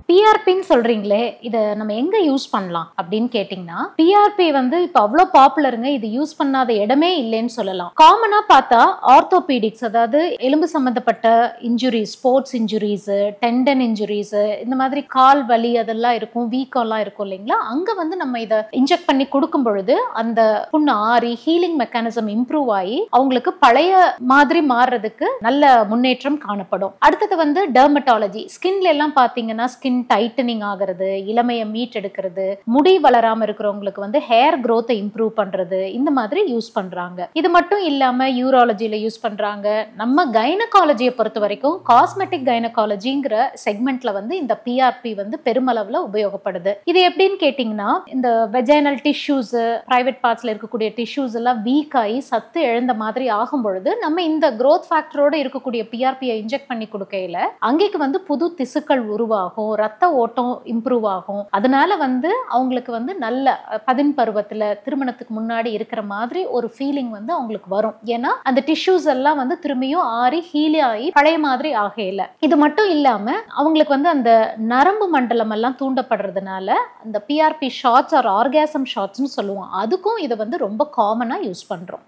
பிஆர்பின்னு சொல்றீங்களே, இதை நம்ம எங்க யூஸ் பண்ணலாம் அப்படின்னு கேட்டிங்கன்னா, பிஆர்பி வந்து இப்போ அவ்வளோ பாப்புலருங்க. இது யூஸ் பண்ணாத இடமே இல்லைன்னு சொல்லலாம். காமனா பார்த்தா ஆர்த்தோபீடிக்ஸ், அதாவது எலும்பு சம்பந்தப்பட்ட injuries, sports injuries, tendon injuries, இந்த மாதிரி கால் வலி அதெல்லாம் இருக்கும், வீக்கம்லாம் இருக்கும் இல்லைங்களா, அங்க வந்து நம்ம இதை இன்ஜெக்ட் பண்ணி கொடுக்கும் பொழுது அந்த புண்ணு ஆறி ஹீலிங் மெக்கானிசம் இம்ப்ரூவ் ஆகி அவங்களுக்கு பழைய மாதிரி மாறுறதுக்கு நல்ல முன்னேற்றம் காணப்படும். அடுத்தது வந்து டெர்மட்டாலஜி. ஸ்கின்ல எல்லாம் பாத்தீங்கன்னா ஸ்கின் டைட்டனிங் ஆகிறது, இளமையை மீட் எடுக்கிறது, முடி வளராம இருக்கிறவங்களுக்கு வந்து ஹேர் growth இம்ப்ரூவ் பண்றது, இந்த மாதிரி யூஸ் பண்றாங்க. இது மட்டும் இல்லாம யூராலஜில யூஸ் பண்றாங்க. நம்ம கைனகாலஜியை பொறுத்த வரைக்கும் காஸ்மெட்டிக் கைனகாலஜிங்கிற செக்மெண்ட்ல வந்து இந்த பிஆர்பி வந்து பெருமளவுல உபயோகப்படுது. இது எப்படின்னு கேட்டீங்கன்னா, இந்த வெஜைனல் டிஷ்யூஸ், பிரைவேட் பார்ட்ஸ்ல இருக்கக்கூடிய டிஷ்யூஸ் எல்லாம் வீக் ஆகி சத்து இழந்த மாதிரி ஆகும் பொழுது நம்ம இந்த growth ஃபேக்டரோட இருக்கக்கூடிய பிஆர்பியை இன்ஜெக்ட் பண்ணி கொடுக்கையில அங்கேக்கு வந்து புது திசுக்கள் உருவாகும், ரத்த ஓட்டம் இம்ப்ரூவ் ஆகும். அதனால வந்து அவங்களுக்கு வந்து நல்ல பதின் பருவத்துல திருமணத்துக்கு முன்னாடி இருக்கிற மாதிரி ஒரு ஃபீலிங் வந்து அவங்களுக்கு வரும். ஏன்னா அந்த டிஷ்யூஸ் எல்லாம் வந்து திரும்பியும் ஆறி ஹீல் ஆகி பழைய மாதிரி ஆகையில. இது மட்டும் இல்லாம அவங்களுக்கு வந்து அந்த நரம்பு மண்டலம் எல்லாம் தூண்டப்படுறதுனால அந்த பிஆர்பி ஷாட்ஸ் ஆர் ஆர்காசம் ஷாட்ஸ்னு சொல்லுவோம், அதுக்கும் இதை வந்து ரொம்ப காமனா யூஸ் பண்றோம்.